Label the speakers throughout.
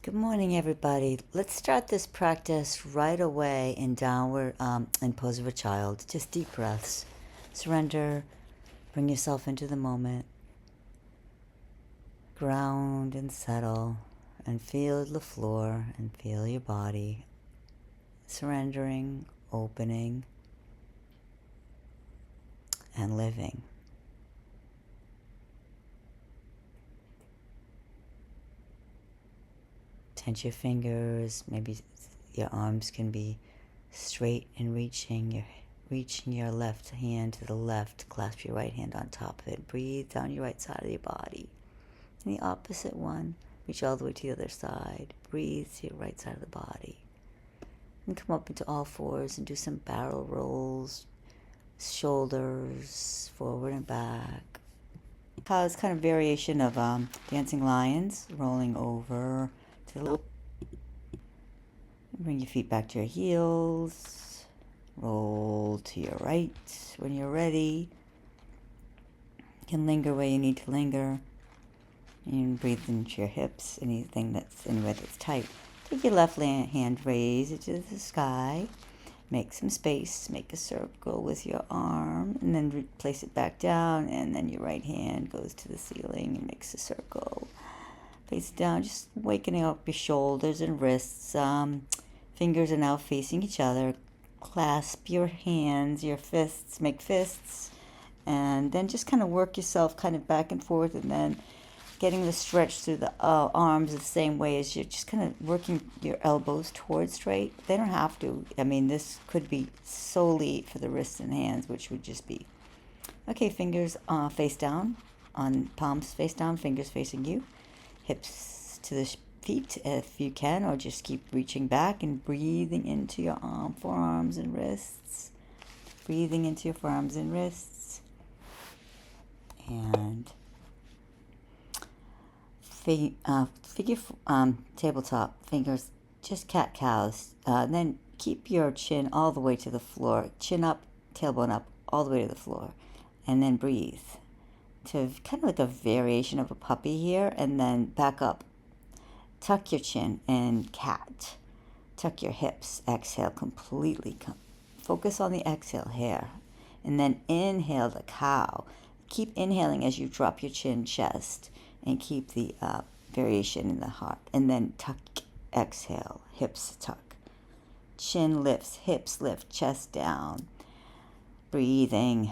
Speaker 1: Good morning, everybody. Let's start this practice right away in downward in pose of a child. Just deep breaths. Surrender. Bring yourself into the moment. Ground and settle, and feel the floor and feel your body. Surrendering, opening, and living. Tense your fingers. Maybe your arms can be straight and reaching your left hand to the left. Clasp your right hand on top of it. Breathe down your right side of your body. And the opposite one, reach all the way to the other side. Breathe to your right side of the body. And come up into all fours and do some barrel rolls, shoulders forward and back. It's kind of variation of dancing lions, rolling over to the left. Bring your feet back to your heels. Roll to your right when you're ready. You can linger where you need to linger. And breathe into your hips, anywhere that's tight. Take your left hand, raise it to the sky. Make some space, make a circle with your arm, and then place it back down, and then your right hand goes to the ceiling and makes a circle. Place it down, just wakening up your shoulders and wrists. Fingers are now facing each other. Clasp your hands, your fists, make fists, and then just kind of work yourself kind of back and forth, and then getting the stretch through the arms the same way as you're just kind of working your elbows towards straight. They don't have to. I mean, this could be solely for the wrists and hands, which would just be, okay, fingers face down, on palms face down, fingers facing you, hips to the feet if you can, or just keep reaching back and breathing into your forearms and wrists. Breathing into your forearms and wrists. And figure tabletop fingers, just cat-cows. Then keep your chin all the way to the floor. Chin up, tailbone up, all the way to the floor. And then breathe. To kind of like a variation of a puppy here. And then back up. Tuck your chin and cat. Tuck your hips. Exhale completely. Focus on the exhale here. And then inhale the cow. Keep inhaling as you drop your chin, chest. And keep the variation in the heart. And then tuck, exhale, hips tuck. Chin lifts, hips lift, chest down. Breathing,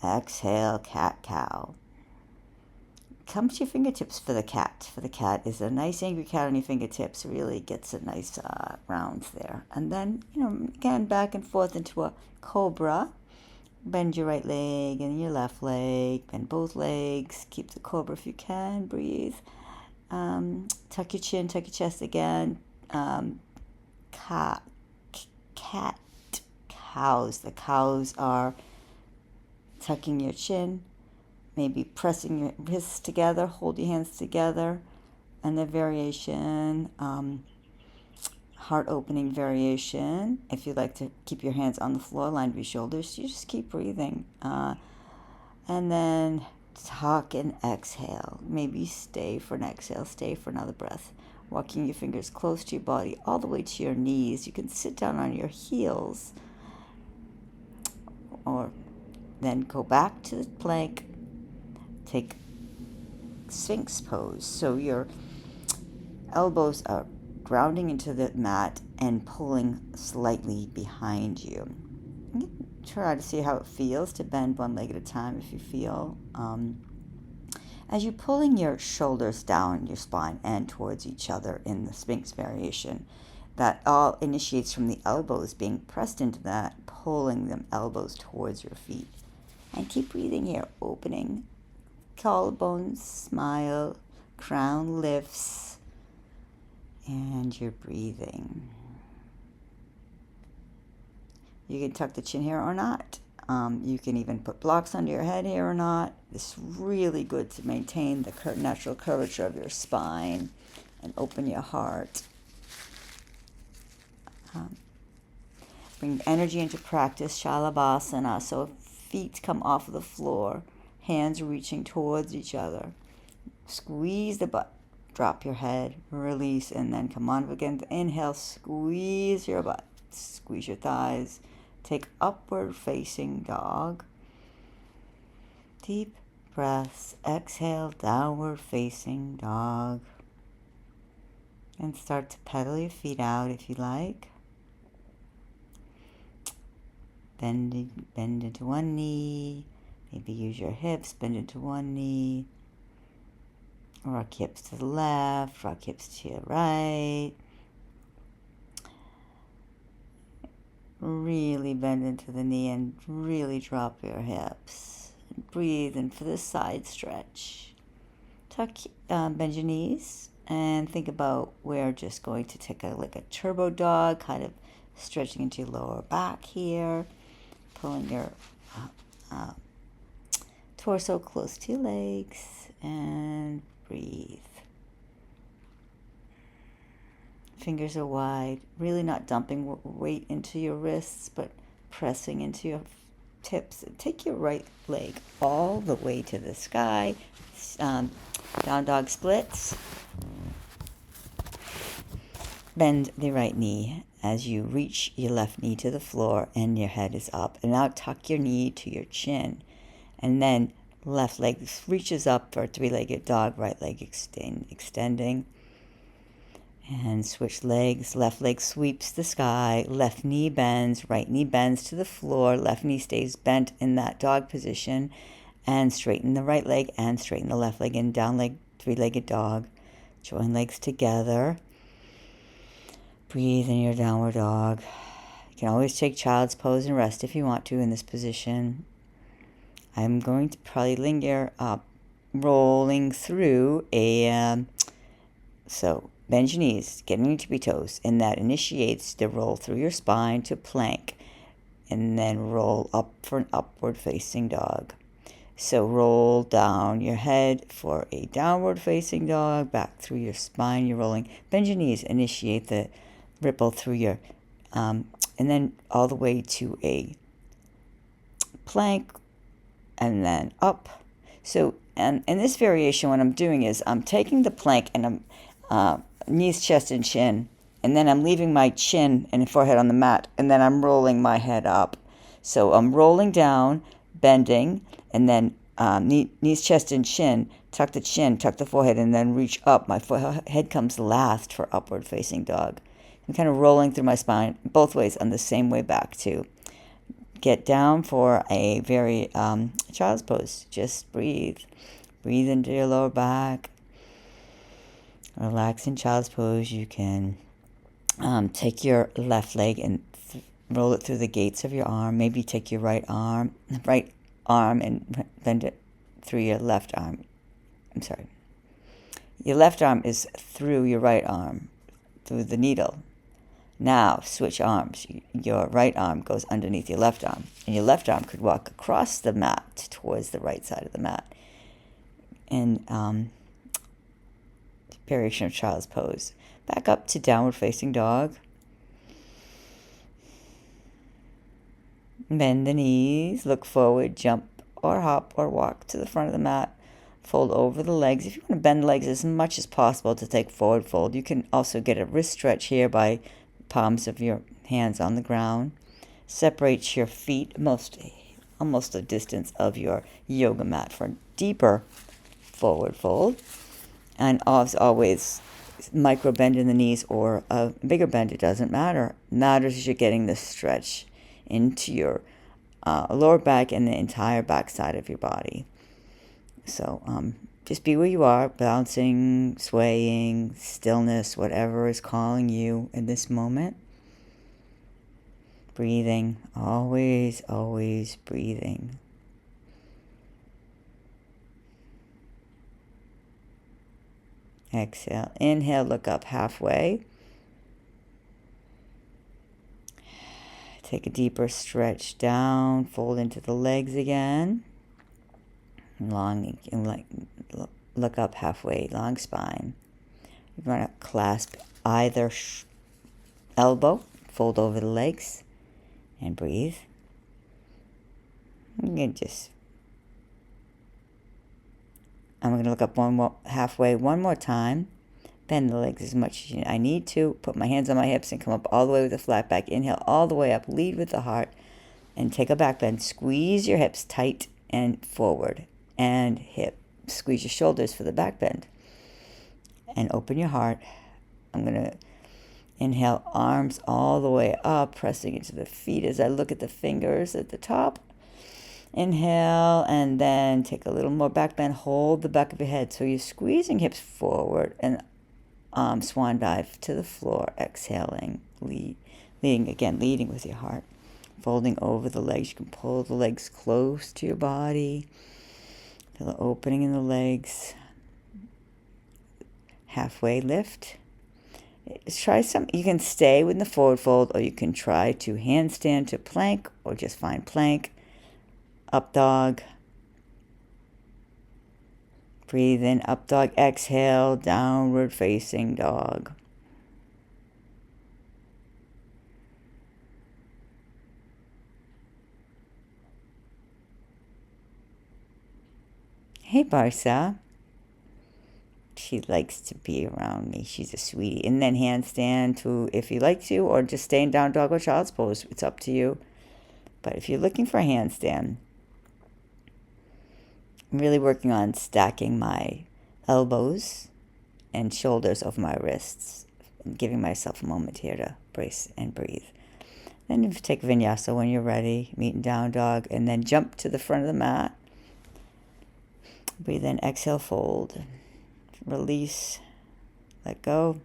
Speaker 1: exhale, cat-cow. Come to your fingertips for the cat. For the cat is a nice angry cat on your fingertips. Really gets a nice rounds there. And then, again, back and forth into a cobra. Bend your right leg and your left leg. Bend both legs. Keep the cobra if you can. Breathe. Tuck your chin, tuck your chest again. Cat, cows. The cows are tucking your chin, maybe pressing your wrists together, hold your hands together, and the variation, heart opening variation. If you'd like to keep your hands on the floor, lined with your shoulders, you just keep breathing. And then tuck and exhale. Maybe stay for an exhale, stay for another breath. Walking your fingers close to your body, all the way to your knees. You can sit down on your heels, or then go back to the plank. Take Sphinx pose. So your elbows are grounding into the mat and pulling slightly behind you. Try to see how it feels to bend one leg at a time if you feel. As you're pulling your shoulders down your spine and towards each other in the Sphinx variation, that all initiates from the elbows being pressed into that, pulling them elbows towards your feet. And keep breathing here, opening. Collarbones smile, crown lifts, and you're breathing. You can tuck the chin here or not. You can even put blocks under your head here or not. It's really good to maintain the natural curvature of your spine and open your heart. Bring energy into practice, Shalabhasana. So feet come off of the floor, hands reaching towards each other. Squeeze the butt. drop your head, release, and then come on up again. Inhale, squeeze your butt, squeeze your thighs. Take upward facing dog. Deep breaths. Exhale, downward facing dog. And start to pedal your feet out if you like. Bend into one knee. Maybe use your hips, bend into one knee. Rock hips to the left, rock hips to your right. Really bend into the knee and really drop your hips. Breathe in for the side stretch. Bend your knees and think about we're just going to take like a turbo dog, kind of stretching into your lower back here, pulling your torso close to your legs, and breathe. Fingers are wide, really not dumping weight into your wrists, but pressing into your tips. Take your right leg all the way to the sky. Down dog splits. Bend the right knee as you reach your left knee to the floor and your head is up. And now tuck your knee to your chin. And then left leg reaches up for a three-legged dog, right leg extending. And switch legs. Left leg sweeps the sky. Left knee bends. Right knee bends to the floor. Left knee stays bent in that dog position. And straighten the right leg and straighten the left leg and down leg, three-legged dog. Join legs together. Breathe in your downward dog. You can always take child's pose and rest if you want to in this position. I'm going to probably linger up, rolling through so bend your knees, get into your tippy toes, and that initiates the roll through your spine to plank, and then roll up for an upward facing dog. So roll down your head for a downward facing dog, back through your spine, you're rolling. Bend your knees, initiate the ripple through your, and then all the way to a plank, and then up. So, and in this variation, what I'm doing is I'm taking the plank and I'm knees, chest, and chin, and then I'm leaving my chin and forehead on the mat, and then I'm rolling my head up. So I'm rolling down, bending, and then knees, chest, and chin, tuck the forehead, and then reach up. My head comes last for upward facing dog. I'm kind of rolling through my spine both ways on the same way back too. Get down for a very child's pose. Just breathe. Breathe into your lower back. Relax in child's pose. You can take your left leg and roll it through the gates of your arm. Maybe take your right arm and bend it through your left arm. I'm sorry. Your left arm is through your right arm, through the needle. Now, switch arms. Your right arm goes underneath your left arm, and your left arm could walk across the mat towards the right side of the mat. And variation of child's pose. Back up to downward facing dog. Bend the knees, look forward, jump or hop or walk to the front of the mat. Fold over the legs. If you want to bend the legs as much as possible to take forward fold, you can also get a wrist stretch here by palms of your hands on the ground. Separate your feet almost the distance of your yoga mat for a deeper forward fold. And as always, micro bend in the knees or a bigger bend, it doesn't matter. It matters is you're getting the stretch into your lower back and the entire back side of your body. So just be where you are, bouncing, swaying, stillness, whatever is calling you in this moment. Breathing, always, always breathing. Exhale, inhale, look up halfway. Take a deeper stretch down, fold into the legs again. Look up halfway, long spine. You want to clasp either elbow, fold over the legs, and breathe. I'm going to look up halfway one more time. Bend the legs as much as I need to. Put my hands on my hips and come up all the way with a flat back. Inhale all the way up. Lead with the heart. And take a back bend. Squeeze your hips tight and forward. And hip. Squeeze your shoulders for the back bend. And open your heart. I'm going to inhale, arms all the way up, pressing into the feet as I look at the fingers at the top. Inhale, and then take a little more back bend. Hold the back of your head. So you're squeezing hips forward and swan dive to the floor. Exhaling, leading with your heart. Folding over the legs. You can pull the legs close to your body. Feel the opening in the legs. Halfway lift. Try you can stay with the forward fold, or you can try to handstand to plank, or just find plank. Up dog. Breathe in, up dog. Exhale, downward facing dog. Hey, Barsa. She likes to be around me. She's a sweetie. And then handstand to, if you like to, or just stay in down dog or child's pose. It's up to you. But if you're looking for a handstand, I'm really working on stacking my elbows and shoulders over my wrists. And giving myself a moment here to brace and breathe. Then you take vinyasa when you're ready. Meet in down dog. And then jump to the front of the mat. Breathe in, exhale, fold. Release, let go.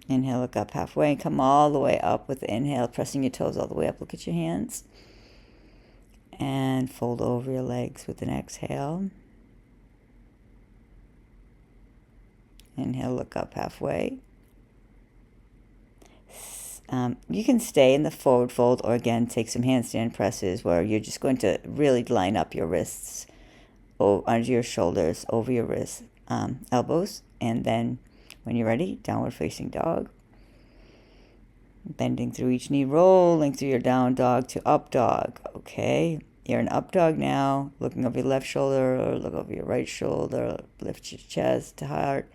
Speaker 1: Inhale, look up halfway, and come all the way up with the inhale, pressing your toes all the way up. Look at your hands. And fold over your legs with an exhale. Inhale, look up halfway. You can stay in the forward fold, or again, take some handstand presses where you're just going to really line up your wrists under your shoulders, over your wrists, elbows, and then when you're ready, downward facing dog. Bending through each knee, rolling through your down dog to up dog. Okay, you're in up dog now, looking over your left shoulder, or look over your right shoulder, lift your chest to heart.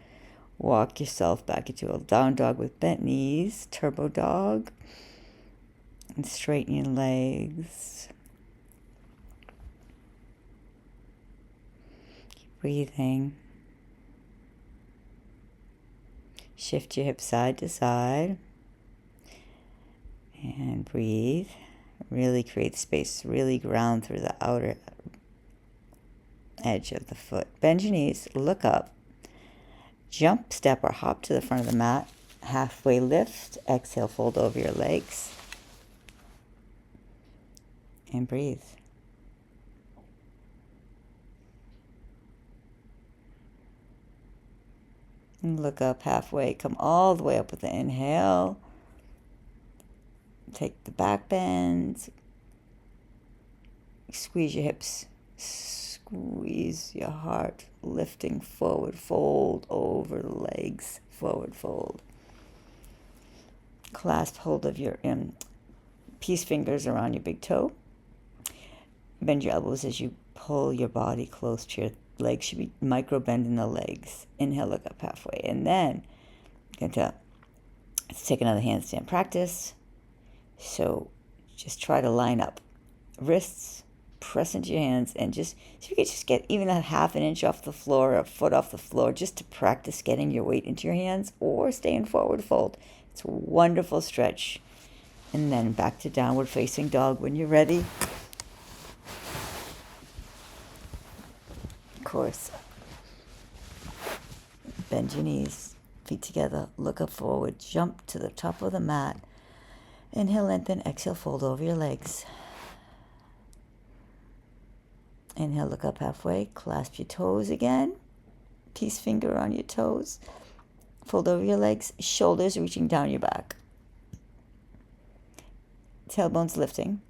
Speaker 1: Walk yourself back into a down dog with bent knees, turbo dog, and straighten your legs. Keep breathing. Shift your hips side to side. And breathe. Really create space. Really ground through the outer edge of the foot. Bend your knees. Look up. Jump, step, or hop to the front of the mat. Halfway lift. Exhale, fold over your legs. And breathe. And look up halfway. Come all the way up with the inhale. Take the back bend. Squeeze your hips. Squeeze your heart. Lifting forward fold over the legs. Forward fold. Clasp hold of your peace fingers around your big toe. Bend your elbows as you pull your body close to your legs. Should be micro bend in the legs. Inhale, look up halfway. And then let's take another handstand practice. So just try to line up wrists, press into your hands, and just, so you can just get even a half an inch off the floor, or a foot off the floor, just to practice getting your weight into your hands, or stay in forward fold. It's a wonderful stretch. And then back to downward facing dog when you're ready. Of course, bend your knees, feet together, look up forward, jump to the top of the mat. Inhale, lengthen, exhale, fold over your legs. Inhale, look up halfway, clasp your toes again. Peace finger on your toes. Fold over your legs, shoulders reaching down your back. Tailbones lifting.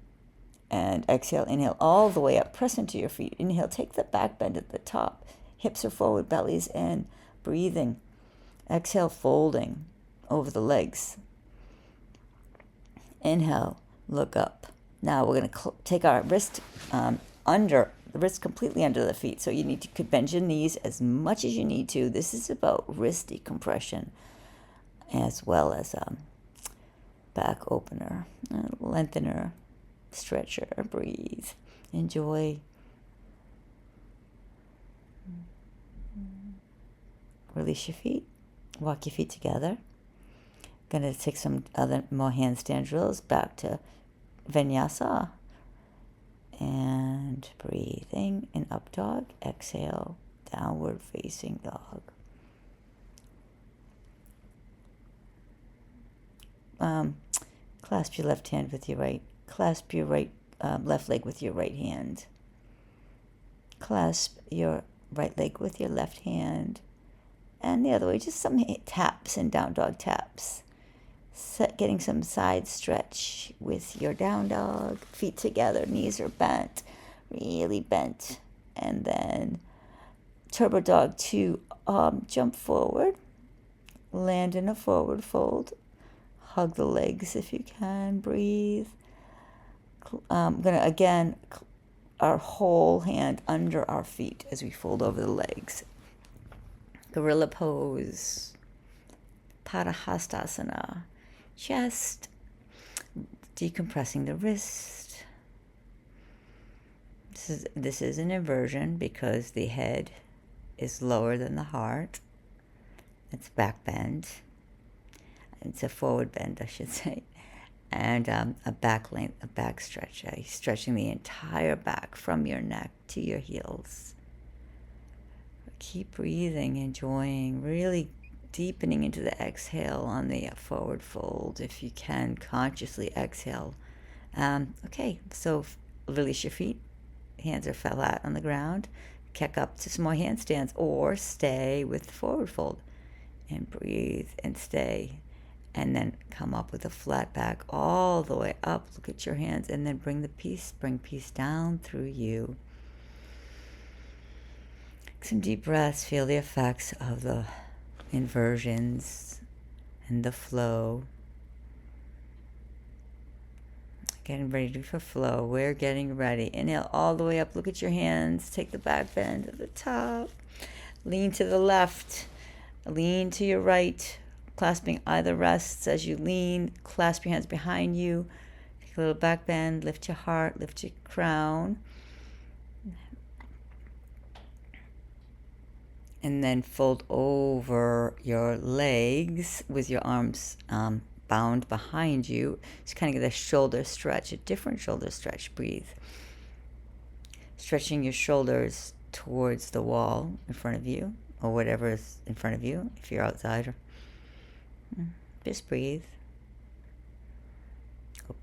Speaker 1: And exhale, inhale all the way up, press into your feet. Inhale, take the back bend at the top. Hips are forward, belly's in. Breathing. Exhale, folding over the legs. Inhale, look up. Now we're going to take our wrist under the wrists completely under the feet. So you could bend your knees as much as you need to. This is about wrist decompression as well as back opener, lengthener, stretcher. Breathe. Enjoy. Release your feet. Walk your feet together. Gonna take some more handstand drills back to vinyasa. And breathing in up dog. Exhale, downward facing dog. Clasp your left hand with your right. Clasp your left leg with your right hand. Clasp your right leg with your left hand. And the other way, just some taps and down dog taps. Getting some side stretch with your down dog. Feet together, knees are bent, really bent. And then turbo dog 2, jump forward. Land in a forward fold. Hug the legs if you can. Breathe. I'm going to, again, our whole hand under our feet as we fold over the legs. Gorilla pose. Padahastasana. Just decompressing the wrist. This is an inversion because the head is lower than the heart. It's back bend. It's a forward bend, I should say. And a back length, a back stretch. Stretching the entire back from your neck to your heels. Keep breathing, enjoying, really deepening into the exhale on the forward fold. If you can, consciously exhale. Okay, so release your feet. Hands are flat on the ground. Kick up to some more handstands or stay with the forward fold. And breathe and stay. And then come up with a flat back all the way up. Look at your hands and then bring peace down through you. Some deep breaths. Feel the effects of the inversions and the flow. Getting ready for flow. We're getting ready. Inhale all the way up. Look at your hands. Take the back bend at the top. Lean to the left. Lean to your right. Clasping either wrists as you lean. Clasp your hands behind you. Take a little back bend. Lift your heart. Lift your crown. And then fold over your legs with your arms bound behind you. Just kind of get a shoulder stretch, a different shoulder stretch. Breathe. Stretching your shoulders towards the wall in front of you, or whatever is in front of you, if you're outside. Or just breathe.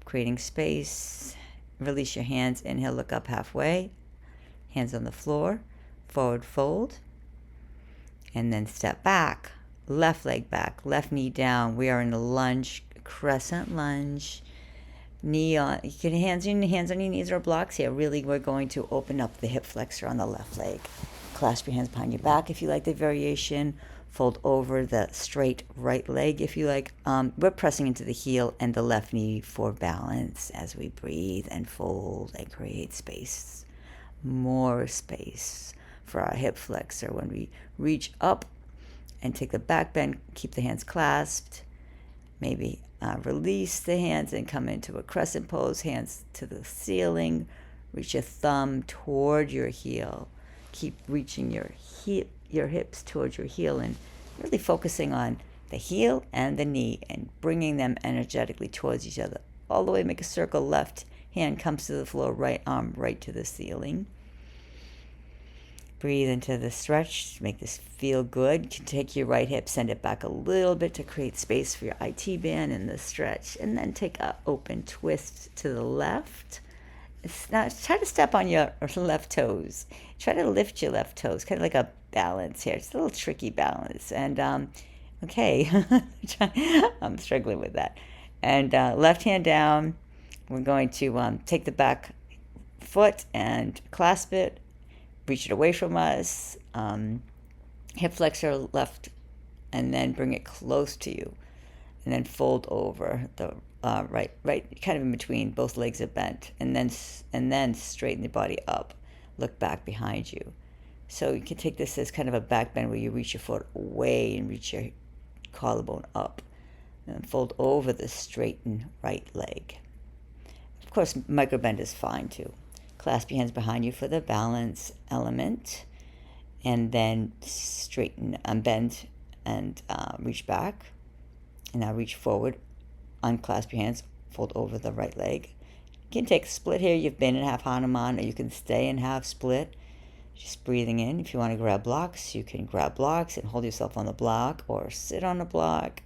Speaker 1: Creating space. Release your hands. Inhale, look up halfway. Hands on the floor. Forward fold. And then step back, left leg back, left knee down. We are in a lunge, crescent lunge. Knee on, you can hands on your knees or blocks here. Really, we're going to open up the hip flexor on the left leg. Clasp your hands behind your back if you like the variation. Fold over the straight right leg if you like. We're pressing into the heel and the left knee for balance as we breathe and fold and create space. More space for our hip flexor when we reach up and take the back bend, keep the hands clasped, maybe release the hands and come into a crescent pose, hands to the ceiling, reach your thumb toward your heel, keep reaching your hips towards your heel and really focusing on the heel and the knee and bringing them energetically towards each other. All the way, make a circle, left hand comes to the floor, right arm right to the ceiling. Breathe into the stretch, make this feel good. You can take your right hip, send it back a little bit to create space for your IT band in the stretch. And then take an open twist to the left. Now try to step on your left toes. Try to lift your left toes, kind of like a balance here. It's a little tricky balance. And okay, I'm struggling with that. And left hand down. We're going to take the back foot and clasp it. Reach it away from us, hip flexor left, and then bring it close to you, and then fold over the right, kind of in between. Both legs are bent, and then straighten the body up. look back behind you. So you can take this as kind of a back bend where you reach your foot away and reach your collarbone up. And fold over the straightened right leg. Of course, micro bend is fine too. Clasp your hands behind you for the balance element. And then straighten and bend and reach back. And now reach forward, unclasp your hands, fold over the right leg. You can take a split here. You've been in half Hanuman, or you can stay in half split. Just breathing in. If you want to grab blocks, you can grab blocks and hold yourself on the block or sit on the block.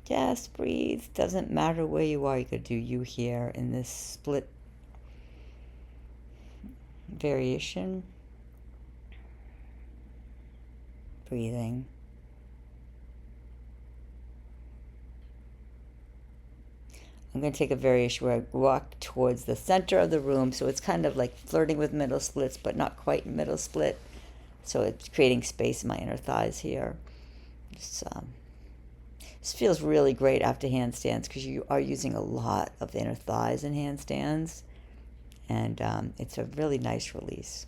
Speaker 1: Just breathe. Doesn't matter where you are. You could do you here in this split variation. Breathing. I'm going to take a variation where I walk towards the center of the room, so it's kind of like flirting with middle splits, but not quite middle split. So it's creating space in my inner thighs here. This feels really great after handstands because you are using a lot of the inner thighs in handstands, and it's a really nice release.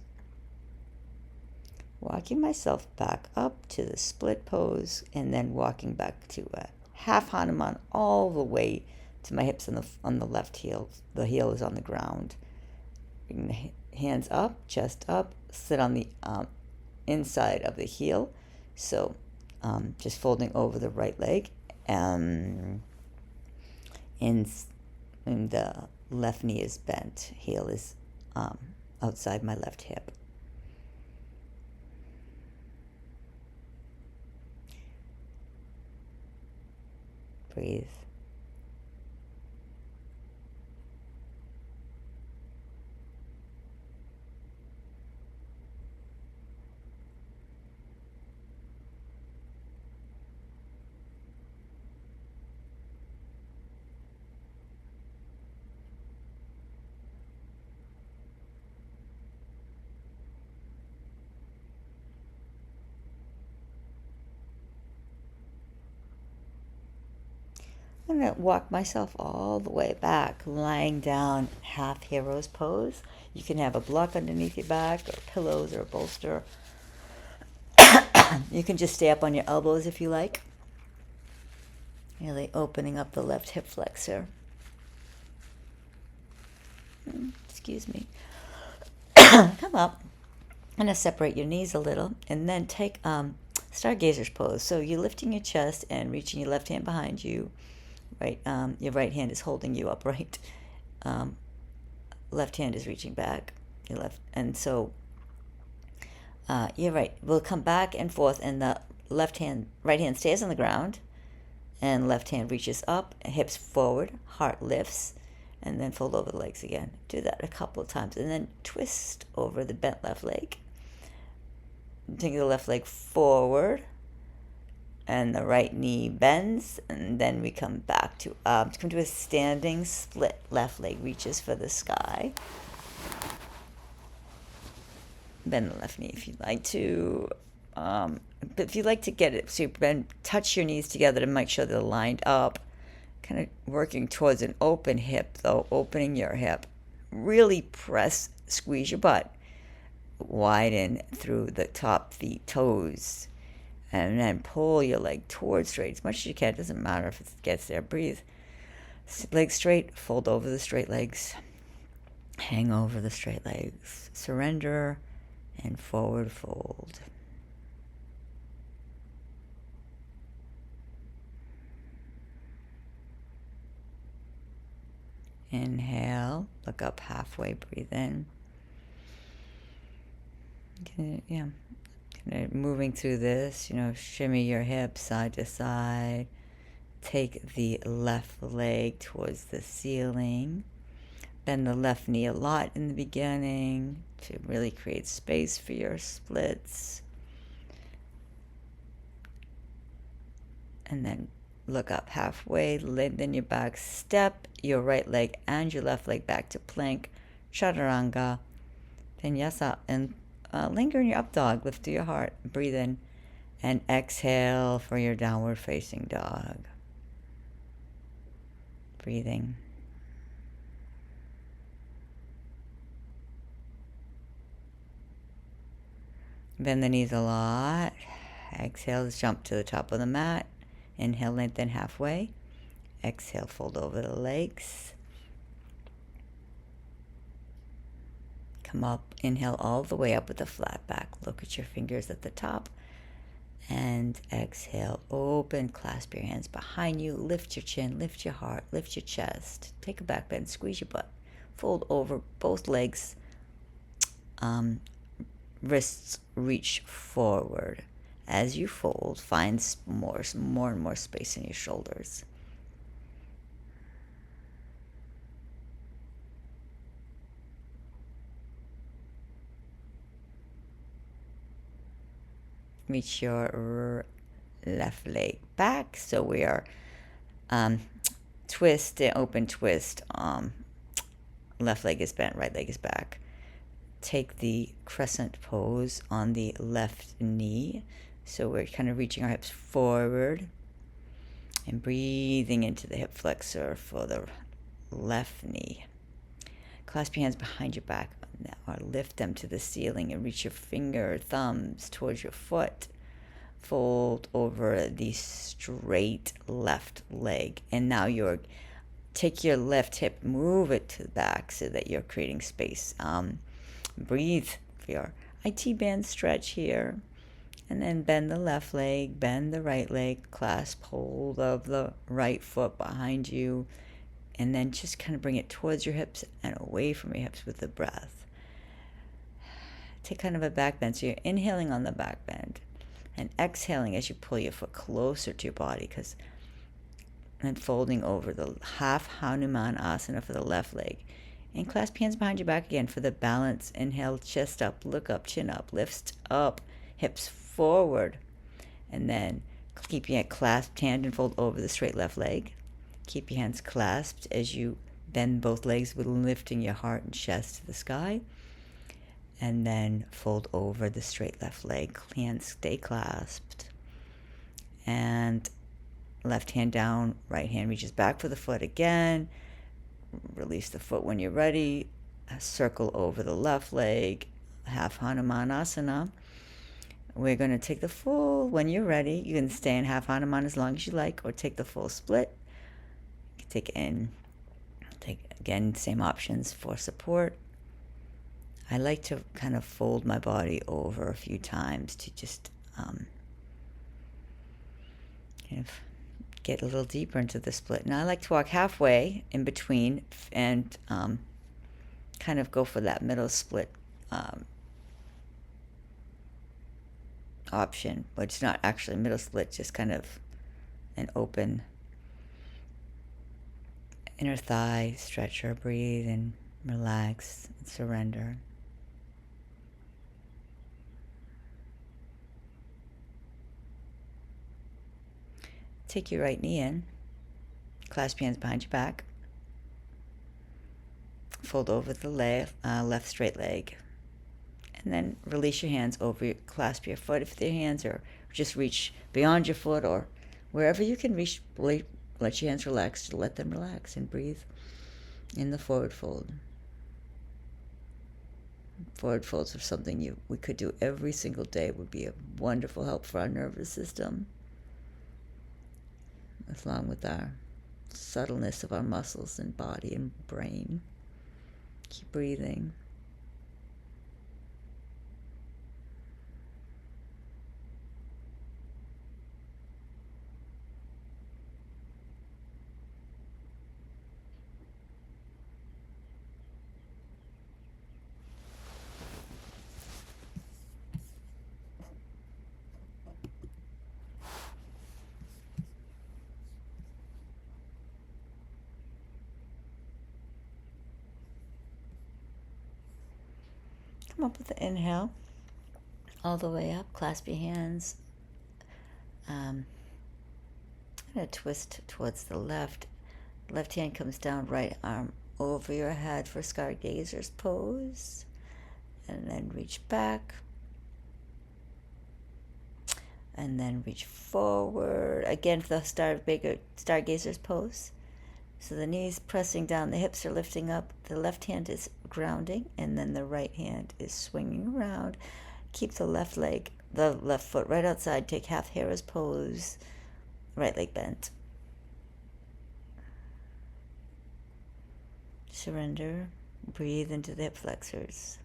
Speaker 1: Walking myself back up to the split pose, and then walking back to a half Hanuman all the way to my hips on the left heel. The heel is on the ground. Bring the hands up, chest up, sit on the inside of the heel. So just folding over the right leg. And the left knee is bent. Heel is outside my left hip. Breathe. I'm going to walk myself all the way back, lying down half hero's pose. You can have a block underneath your back, or pillows, or a bolster. You can just stay up on your elbows if you like. Really opening up the left hip flexor. Excuse me. Come up. I'm going to separate your knees a little, and then take stargazer's pose. So you're lifting your chest and reaching your left hand behind you. Right, your right hand is holding you upright. Left hand is reaching back. Your left, and so you're right. We'll come back and forth, and the right hand stays on the ground, and left hand reaches up, hips forward, heart lifts, and then fold over the legs again. Do that a couple of times, and then twist over the bent left leg. Take the left leg forward, and the right knee bends, and then we come back to come to a standing split. Left leg reaches for the sky. Bend the left knee if you'd like to. But if you'd like to get it, so you bend, touch your knees together to make sure they're lined up. Kind of working towards an open hip, though, opening your hip. Really press, squeeze your butt. Widen through the top feet, toes. And then pull your leg towards straight as much as you can. It doesn't matter if it gets there. Breathe. Legs straight. Fold over the straight legs. Hang over the straight legs. Surrender and forward fold. Inhale. Look up halfway. Breathe in. Yeah. Moving through this, shimmy your hips side to side. Take the left leg towards the ceiling. Bend the left knee a lot in the beginning to really create space for your splits. And then look up halfway, lengthen your back, step your right leg and your left leg back to plank, chaturanga, vinyasa, and linger in your up dog. Lift to your heart. Breathe in. And exhale for your downward facing dog. Breathing. Bend the knees a lot. Exhale, jump to the top of the mat. Inhale, lengthen halfway. Exhale, fold over the legs. Come up, inhale all the way up with a flat back. Look at your fingers at the top. And exhale, open, clasp your hands behind you. Lift your chin, lift your heart, lift your chest. Take a back bend, squeeze your butt. Fold over both legs. Wrists reach forward. As you fold, find more and more space in your shoulders. Reach your left leg back. So we are twist and open twist. Left leg is bent, right leg is back. Take the crescent pose on the left knee. So we're kind of reaching our hips forward and breathing into the hip flexor for the left knee. Clasp your hands behind your back or lift them to the ceiling and reach your finger, thumbs towards your foot. Fold over the straight left leg. And now take your left hip, move it to the back so that you're creating space. Breathe for your IT band stretch here. And then bend the left leg, bend the right leg, clasp hold of the right foot behind you. And then just kind of bring it towards your hips and away from your hips with the breath. Take kind of a back bend. So you're inhaling on the back bend and exhaling as you pull your foot closer to your body, and folding over the half Hanuman Asana for the left leg. And clasp hands behind your back again for the balance. Inhale, chest up, look up, chin up, lift up, hips forward. And then keep your clasped hand and fold over the straight left leg. Keep your hands clasped as you bend both legs with lifting your heart and chest to the sky. And then fold over the straight left leg. Hands stay clasped. And left hand down, right hand reaches back for the foot again. Release the foot when you're ready. Circle over the left leg. Half Hanuman Asana. We're going to take the full, when you're ready, you can stay in half Hanuman as long as you like, or take the full split. You can take again, same options for support. I like to kind of fold my body over a few times to just kind of get a little deeper into the split. Now I like to walk halfway in between and kind of go for that middle split option, but it's not actually middle split, just kind of an open inner thigh stretcher. Breathe and relax and surrender. Take your right knee in, clasp your hands behind your back, fold over the left straight leg, and then release your hands over, clasp your foot if the hands, or just reach beyond your foot or wherever you can reach. Let your hands relax, let them relax, and breathe in the forward fold. Forward folds are something we could do every single day. Would be a wonderful help for our nervous system, along with our subtleness of our muscles and body and brain. Keep breathing. Come up with the inhale all the way up. Clasp your hands. I'm going to twist towards the left. Left hand comes down, right arm over your head for stargazer's pose. And then reach back. And then reach forward. Again for the stargazer's pose. So the knees pressing down, the hips are lifting up, the left hand is grounding, and then the right hand is swinging around. Keep the left leg, the left foot right outside. Take half hare's pose. Right leg bent. Surrender. Breathe into the hip flexors.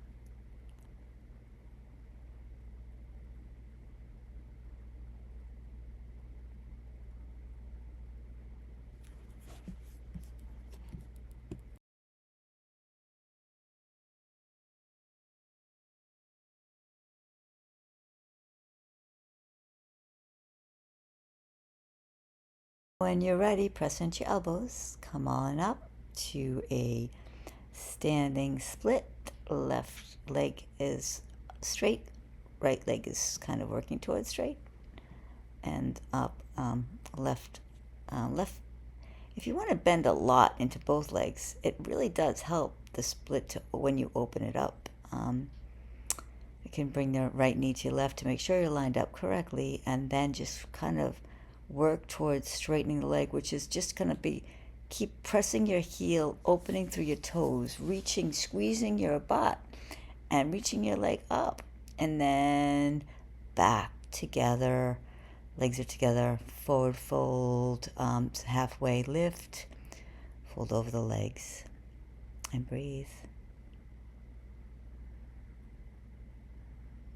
Speaker 1: When you're ready, press into your elbows. Come on up to a standing split. Left leg is straight. Right leg is kind of working towards straight. And up, left. If you want to bend a lot into both legs, it really does help the split when you open it up. You can bring the right knee to your left to make sure you're lined up correctly, and then just kind of work towards straightening the leg, which is just going to be keep pressing your heel, opening through your toes, reaching, squeezing your butt, and reaching your leg up, and then back together. Legs are together. Forward fold, halfway lift, fold over the legs, and breathe.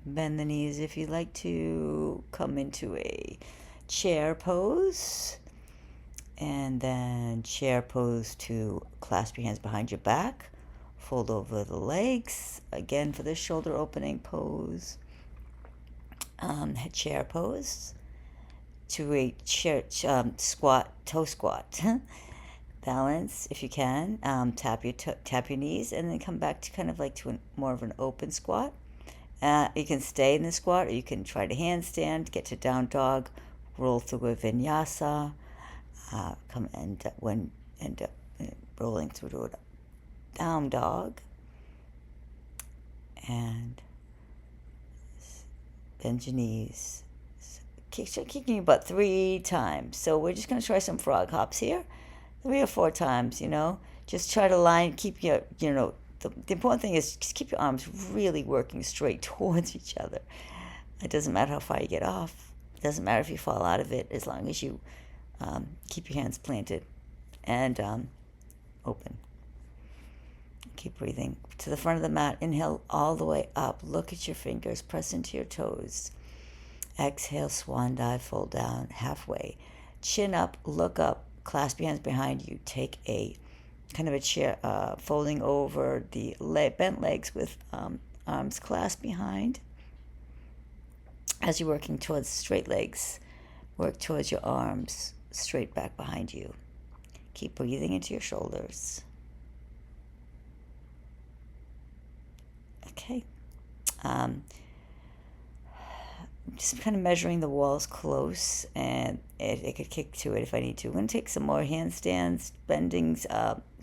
Speaker 1: Bend the knees if you'd like to. Come into a chair pose, and then chair pose to clasp your hands behind your back, fold over the legs again for the shoulder opening pose. Chair pose to a chair squat, toe squat. Balance if you can. Tap your knees, and then come back to kind of like to more of an open squat. You can stay in the squat, or you can try to handstand, get to down dog, roll through a vinyasa, end up rolling through to a down dog, and bend your knees. Kicking your butt 3 times. So we're just going to try some frog hops here, 3 or 4 times. Just try to keep your, the important thing is just keep your arms really working straight towards each other. It doesn't matter how far you get off. It doesn't matter if you fall out of it, as long as you keep your hands planted and open. Keep breathing. To the front of the mat, inhale all the way up. Look at your fingers. Press into your toes. Exhale, swan dive, fold down halfway. Chin up, look up, clasp your hands behind you. Take a kind of a chair, folding over the bent legs with arms clasped behind. As you're working towards straight legs, work towards your arms straight back behind you. Keep breathing into your shoulders. Okay. Just kind of measuring the walls close, and it could kick to it if I need to. I'm going to take some more handstands, bendings,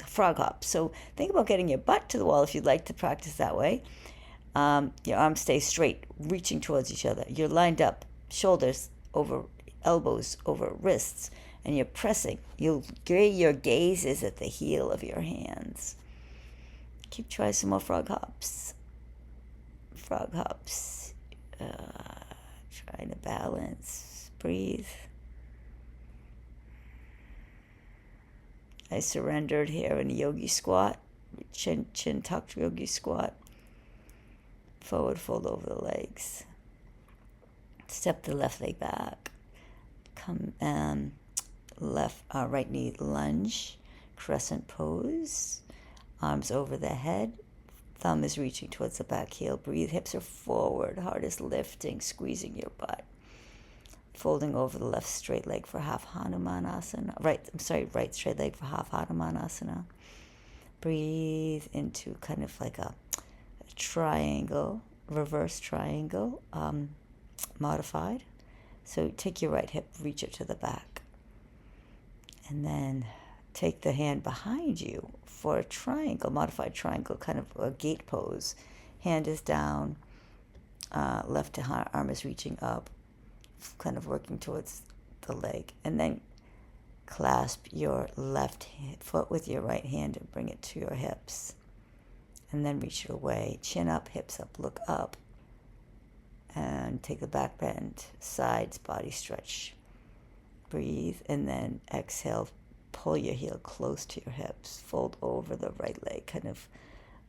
Speaker 1: frog hops. So think about getting your butt to the wall if you'd like to practice that way. Your arms stay straight, reaching towards each other. You're lined up, shoulders over elbows, over wrists, and you're pressing. Your gaze is at the heel of your hands. Keep trying some more frog hops. Frog hops. Trying to balance. Breathe. I surrendered here in a yogi squat. Chin tucked yogi squat. Forward fold over the legs. Step the left leg back. Come right knee lunge. Crescent pose. Arms over the head. Thumb is reaching towards the back heel. Breathe. Hips are forward. Heart is lifting, squeezing your butt. Folding over the left straight leg for half Hanumanasana. Right straight leg for half Hanumanasana. Breathe into kind of like a triangle, reverse triangle, modified. So take your right hip, reach it to the back. And then take the hand behind you for a triangle, modified triangle, kind of a gate pose. Hand is down, left arm is reaching up, kind of working towards the leg. And then clasp your left foot with your right hand and bring it to your hips. And then reach it away. Chin up, hips up, look up. And take the back bend, sides, body stretch. Breathe, and then exhale. Pull your heel close to your hips. Fold over the right leg. Kind of,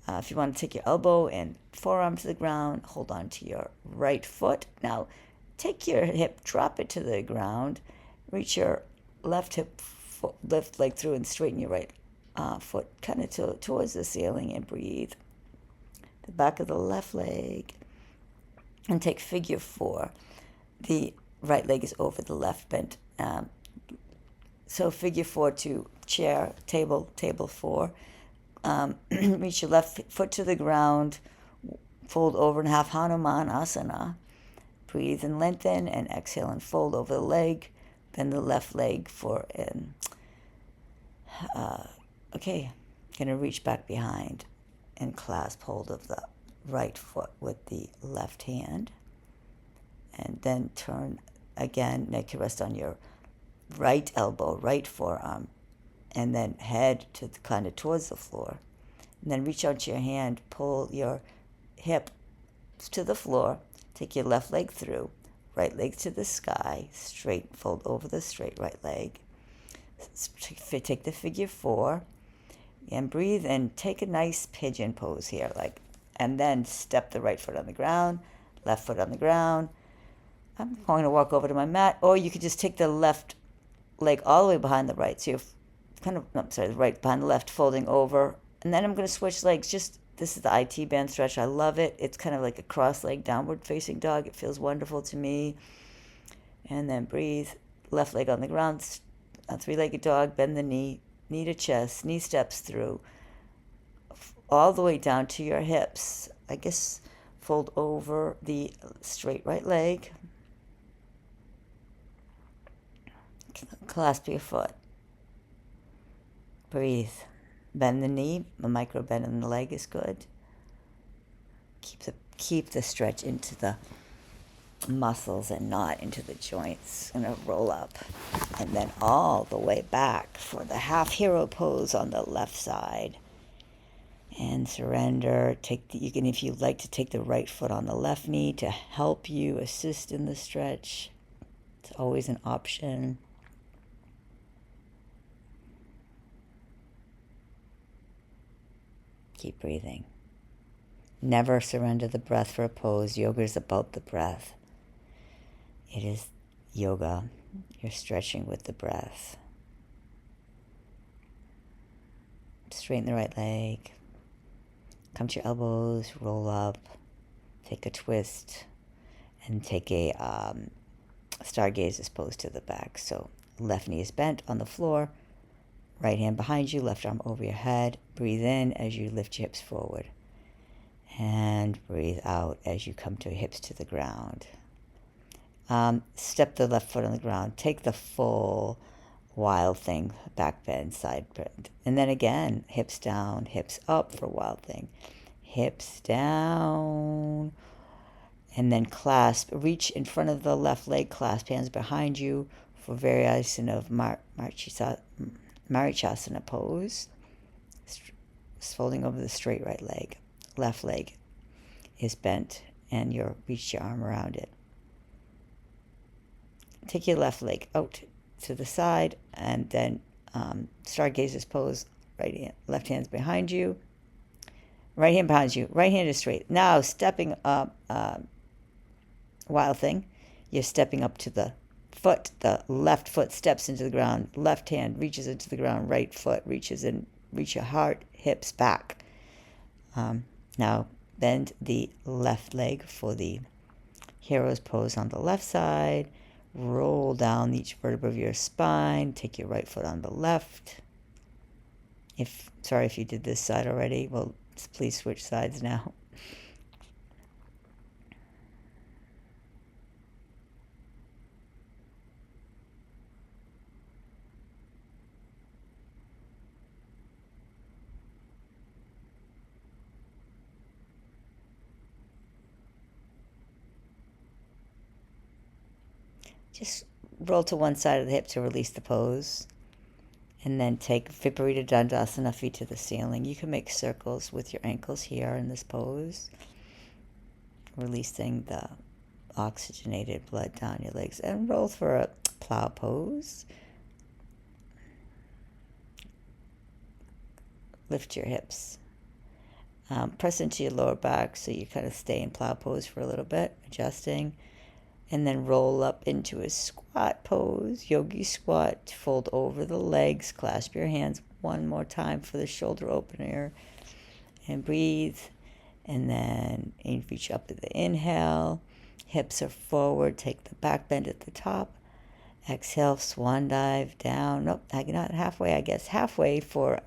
Speaker 1: if you want to take your elbow and forearm to the ground, hold on to your right foot. Now, take your hip, drop it to the ground. Reach your left hip, left leg through, and straighten your right foot kind of towards the ceiling, and breathe. The back of the left leg. And take figure 4. The right leg is over the left bent. So figure 4 to chair, table 4. Reach your left foot to the ground. Fold over and have Hanuman Asana. Breathe and lengthen, and exhale and fold over the leg. Bend the left leg for okay. Gonna reach back behind and clasp hold of the right foot with the left hand, and then turn again. Neck to rest on your right elbow, right forearm, and then head to kind of towards the floor. And then reach out your hand, pull your hip to the floor, take your left leg through, right leg to the sky, straight, fold over the straight right leg. Take the figure 4 and breathe, and take a nice pigeon pose here, and then step the right foot on the ground, left foot on the ground. I'm going to walk over to my mat, or you could just take the left leg all the way behind the right. So you're the right behind the left, folding over. And then I'm going to switch legs. This is the IT band stretch. I love it. It's kind of like a cross leg, downward facing dog. It feels wonderful to me. And then breathe. Left leg on the ground, a 3-legged dog, bend the knee to chest, knee steps through, all the way down to your hips. I guess fold over the straight right leg. Clasp your foot. Breathe. Bend the knee. A micro bend in the leg is good. Keep the stretch into the muscles and not into the joints. Gonna roll up, and then all the way back for the half hero pose on the left side. And surrender. If you'd like to take the right foot on the left knee to help you assist in the stretch. It's always an option. Keep breathing. Never surrender the breath for a pose. Yoga is about the breath. It is yoga. You're stretching with the breath. Straighten the right leg. Come to your elbows, roll up, take a twist, and take a stargaze pose to the back. So left knee is bent on the floor, right hand behind you, left arm over your head. Breathe in as you lift your hips forward. And breathe out as you come to hips to the ground. Step the left foot on the ground. Take the full wild thing, back bend, side bend. And then again, hips down, hips up for wild thing. Hips down. And then clasp. Reach in front of the left leg, clasp hands behind you for variation of Marichasana pose. Folding over the straight right leg. Left leg is bent, and reach your arm around it. Take your left leg out to the side, and then stargaze pose. Left hand's behind you. Right hand behind you. Right hand is straight. Now stepping up, wild thing. You're stepping up to the foot. The left foot steps into the ground. Left hand reaches into the ground. Right foot reaches in. Reach your heart, hips back. Now bend the left leg for the hero's pose on the left side. Roll down each vertebra of your spine. Take your right foot on the left. Sorry if you did this side already. Well, please switch sides now. Just roll to one side of the hip to release the pose. And then take Viparita Dandasana, feet to the ceiling. You can make circles with your ankles here in this pose. Releasing the oxygenated blood down your legs. And roll for a plow pose. Lift your hips. Press into your lower back so you kind of stay in plow pose for a little bit, adjusting. And then roll up into a squat pose, yogi squat. Fold over the legs, clasp your hands one more time for the shoulder opener. And breathe. And then reach up to the inhale. Hips are forward. Take the back bend at the top. Exhale, swan dive down. Nope, not halfway, I guess. Halfway for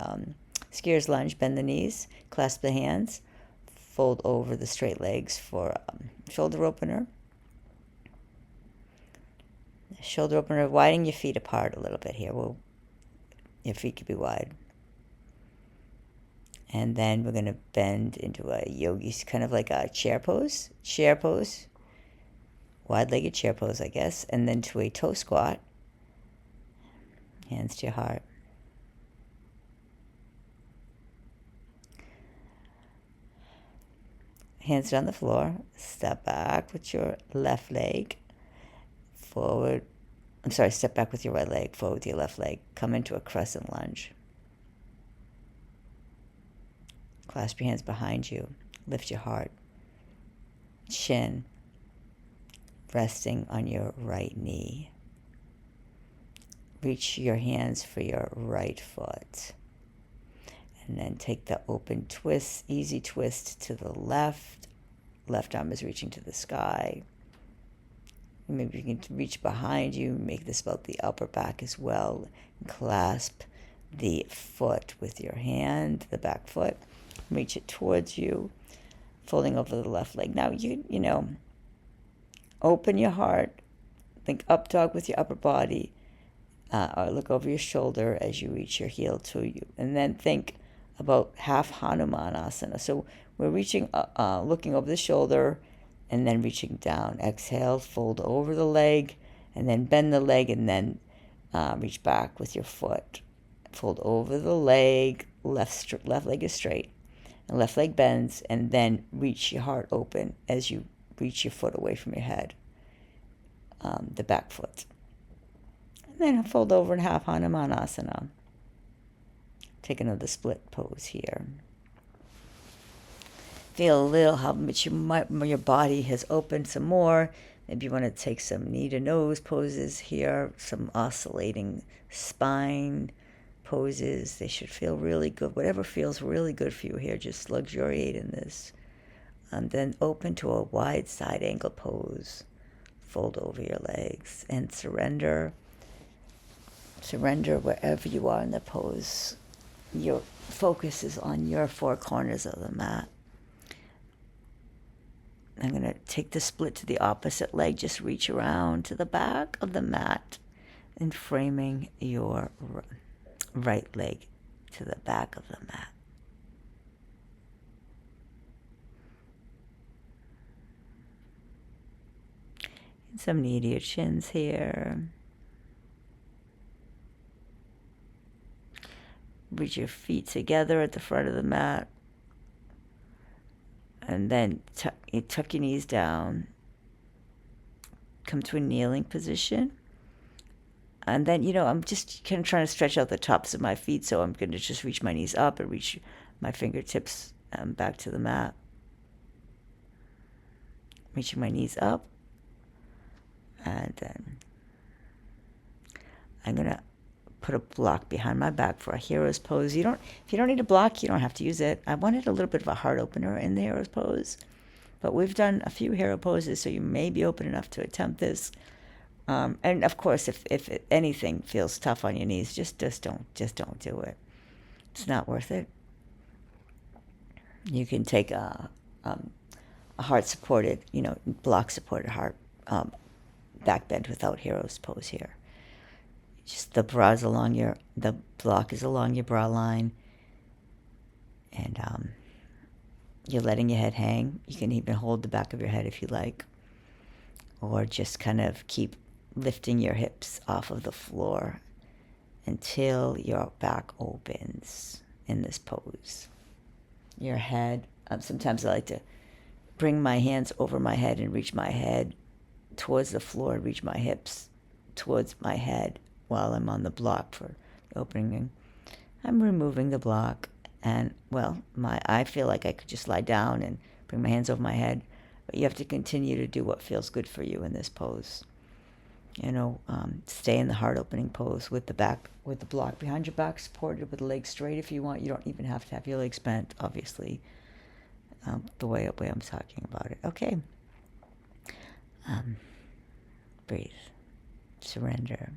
Speaker 1: skier's lunge. Bend the knees. Clasp the hands. Fold over the straight legs for shoulder opener. Shoulder opener. Widen your feet apart a little bit here. Your feet could be wide. And then we're going to bend into a yogi, kind of like a chair pose. Chair pose. Wide-legged chair pose, I guess. And then to a toe squat. Hands to your heart. Hands down the floor. Step back with your left leg. Forward. Step back with your right leg. Forward with your left leg. Come into a crescent lunge. Clasp your hands behind you. Lift your heart. Chin. Resting on your right knee. Reach your hands for your right foot. And then take the open twist, easy twist to the left. Left arm is reaching to the sky. Maybe you can reach behind you, make this about the upper back as well. Clasp the foot with your hand, the back foot. Reach it towards you, folding over the left leg. Now, you know, open your heart. Think up dog with your upper body. Or look over your shoulder as you reach your heel to you. And then think about half Hanuman Asana. So we're reaching, looking over the shoulder and then reaching down. Exhale, fold over the leg, and then bend the leg, and then reach back with your foot. Fold over the leg, left leg is straight, and left leg bends, and then reach your heart open as you reach your foot away from your head, the back foot. And then fold over in half Hanuman Asana. Take another split pose here. Feel a little how much your body has opened some more. Maybe you want to take some knee to nose poses here, some oscillating spine poses. They should feel really good. Whatever feels really good for you here, just luxuriate in this. And then open to a wide side angle pose. Fold over your legs and surrender. Surrender wherever you are in the pose. Your focus is on your four corners of the mat. I'm going to take the split to the opposite leg. Just reach around to the back of the mat and framing your right leg to the back of the mat. And some knee to your chins here. Reach your feet together at the front of the mat. And then tuck your knees down. Come to a kneeling position. And then, I'm just kind of trying to stretch out the tops of my feet. So I'm going to just reach my knees up and reach my fingertips back to the mat. Reaching my knees up. And then I'm going to put a block behind my back for a hero's pose. If you don't need a block, you don't have to use it. I wanted a little bit of a heart opener in the hero's pose, but we've done a few hero poses, so you may be open enough to attempt this. And of course, if anything feels tough on your knees, just don't do it. It's not worth it. You can take a heart supported, block supported heart back bend without hero's pose here. Just the block is along your bra line, and you're letting your head hang. You can even hold the back of your head if you like, or just kind of keep lifting your hips off of the floor until your back opens in this pose. Your head, sometimes I like to bring my hands over my head and reach my head towards the floor, reach my hips towards my head while I'm on the block for opening. I'm removing the block, and well, I feel like I could just lie down and bring my hands over my head, but you have to continue to do what feels good for you in this pose. Stay in the heart opening pose with the block behind your back, supported with the legs straight if you want. You don't even have to have your legs bent, obviously, the way I'm talking about it. Okay. Breathe. Surrender.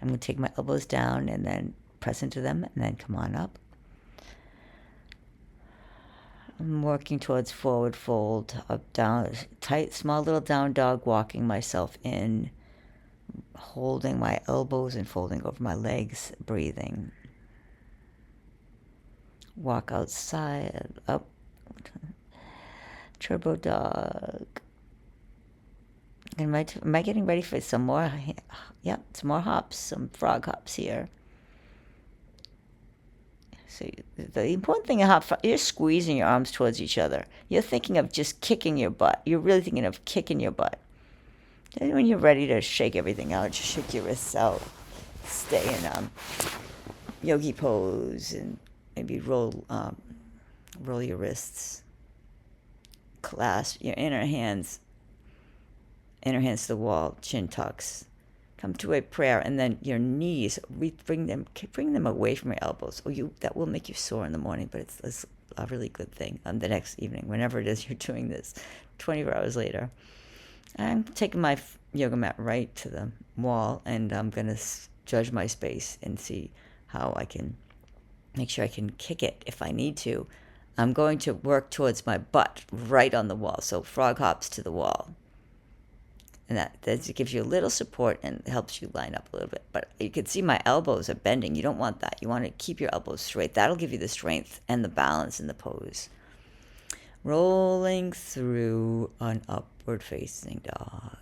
Speaker 1: I'm going to take my elbows down and then press into them and then come on up. I'm working towards forward fold, up, down, tight, small little down dog, walking myself in, holding my elbows and folding over my legs, breathing. Walk outside, up, turbo dog. Am I getting ready for some more? Yeah, some more hops, some frog hops here. So the important thing, you're squeezing your arms towards each other. You're thinking of just kicking your butt. You're really thinking of kicking your butt. And when you're ready to shake everything out, just shake your wrists out. Stay in yogi pose and maybe roll your wrists. Clasp your inner hands to the wall, chin tucks. Come to a prayer, and then your knees, bring them away from your elbows. That will make you sore in the morning, but it's a really good thing the next evening, whenever it is you're doing this, 24 hours later. I'm taking my yoga mat right to the wall, and I'm going to judge my space and see how I can make sure I can kick it if I need to. I'm going to work towards my butt right on the wall, so frog hops to the wall. And that gives you a little support and helps you line up a little bit. But you can see my elbows are bending. You don't want that. You want to keep your elbows straight. That'll give you the strength and the balance in the pose. Rolling through an upward facing dog.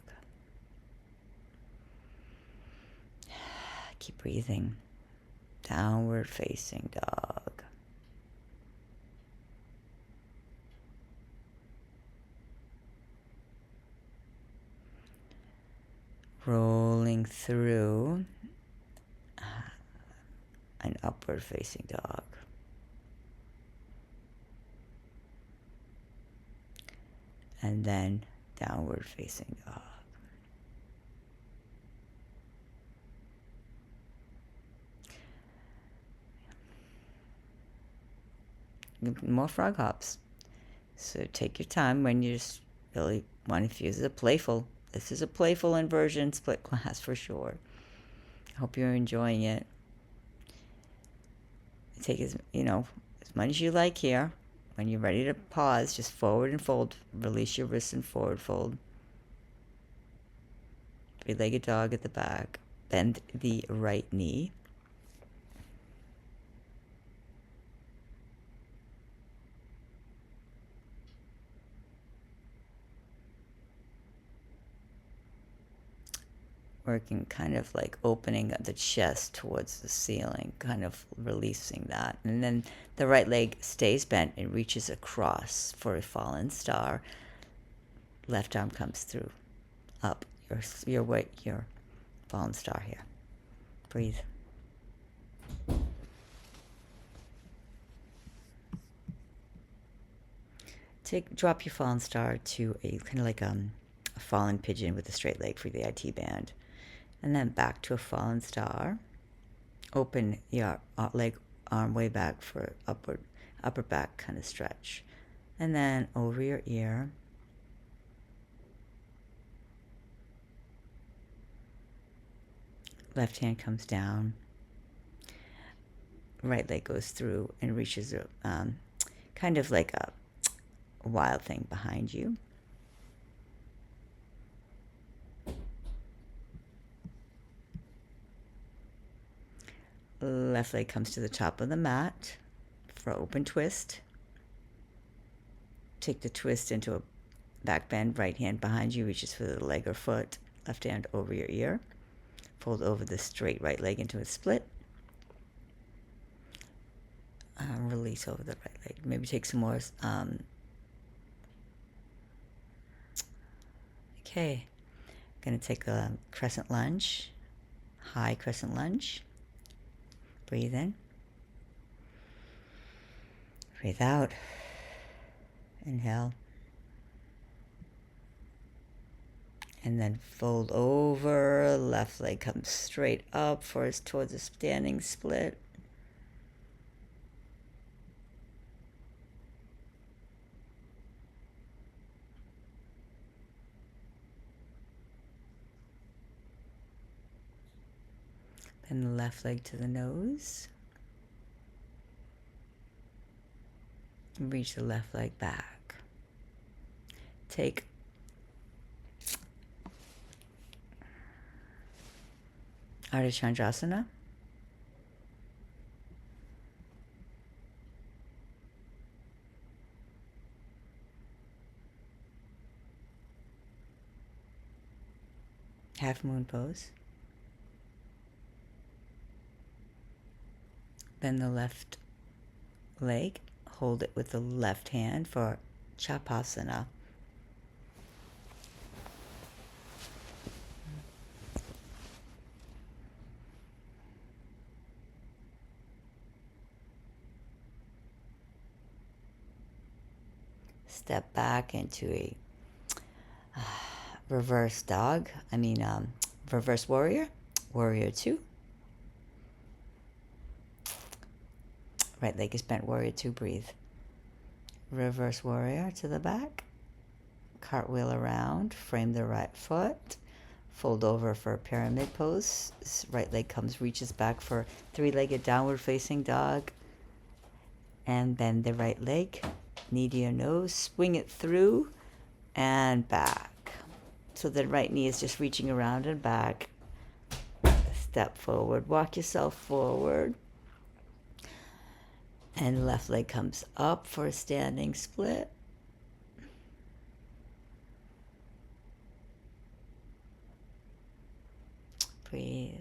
Speaker 1: Keep breathing. Downward facing dog. Rolling through an upward facing dog. And then downward facing dog. More frog hops. So take your time when you just really want to use it. This is a playful inversion split class for sure. I hope you're enjoying it. Take as much as you like here. When you're ready to pause, just forward and fold. Release your wrists and forward fold. Three-legged dog at the back. Bend the right knee. Working kind of like opening the chest towards the ceiling, kind of releasing that. And then the right leg stays bent and reaches across for a fallen star. Left arm comes through, up your fallen star here. Breathe. Drop your fallen star to a kind of like a fallen pigeon with a straight leg for the IT band. And then back to a fallen star. Open your arm way back for upper back kind of stretch. And then over your ear. Left hand comes down. Right leg goes through and reaches kind of like a wild thing behind you. Left leg comes to the top of the mat for open twist. Take the twist into a back bend. Right hand behind you reaches for the leg or foot. Left hand over your ear. Fold over the straight right leg into a split. Release over the right leg. Maybe take some more Okay, going to take a crescent lunge, high crescent lunge. Breathe in. Breathe out. Inhale. And then fold over. Left leg comes straight up towards a standing split. Bend the left leg to the nose. And reach the left leg back. Take Ardha Chandrasana. Half moon pose. Bend the left leg. Hold it with the left hand for Chapasana. Step back into a reverse dog. Reverse warrior. Warrior 2. Right leg is bent. Warrior 2. Breathe. Reverse warrior to the back. Cartwheel around. Frame the right foot. Fold over for pyramid pose. Right leg reaches back for three-legged downward facing dog. And bend the right leg. Knee to your nose. Swing it through and back. So the right knee is just reaching around and back. Step forward. Walk yourself forward. And left leg comes up for a standing split. Breathe.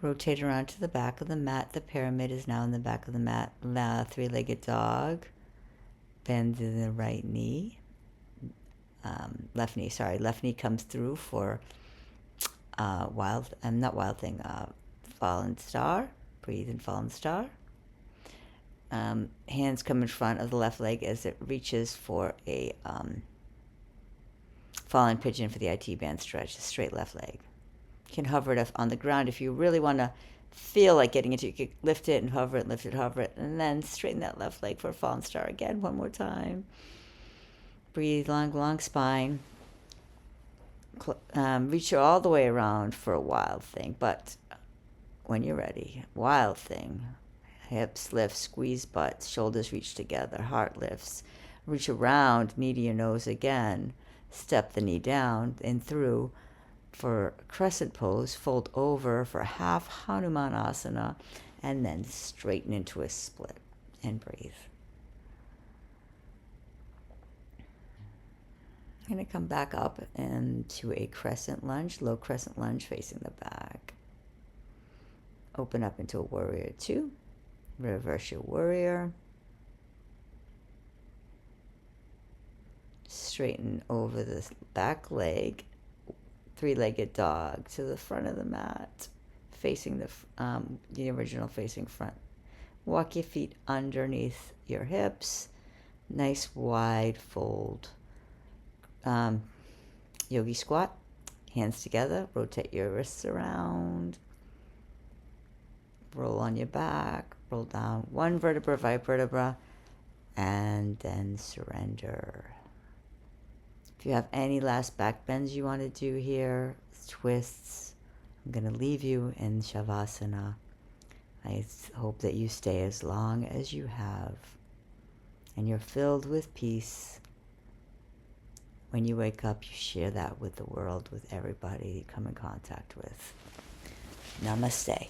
Speaker 1: Rotate around to the back of the mat. The pyramid is now in the back of the mat. Three-legged dog. Bend to the right knee. Left knee comes through for fallen star. Breathe and fallen star. Hands come in front of the left leg as it reaches for a fallen pigeon for the IT band stretch. A straight left leg. You can hover it on the ground if you really want to feel like getting into it. You can lift it and hover it, lift it, hover it, and then straighten that left leg for a fallen star again. One more time. Breathe, long spine. Reach all the way around for a wild thing, but when you're ready, wild thing. Hips lift, squeeze butt, shoulders reach together, heart lifts. Reach around, knee to your nose again. Step the knee down and through for crescent pose. Fold over for half Hanuman Asana, and then straighten into a split and breathe. I'm going to come back up into a crescent lunge, low crescent lunge facing the back. Open up into a warrior 2. Reverse your warrior. Straighten over the back leg. Three-legged dog to the front of the mat, facing the original facing front. Walk your feet underneath your hips. Nice wide fold. Yogi squat. Hands together. Rotate your wrists around. Roll on your back. Roll down one vertebra by vertebra, and then surrender. If you have any last back bends you want to do here, twists, I'm going to leave you in Shavasana. I hope that you stay as long as you have, and you're filled with peace. When you wake up, you share that with the world, with everybody you come in contact with. Namaste.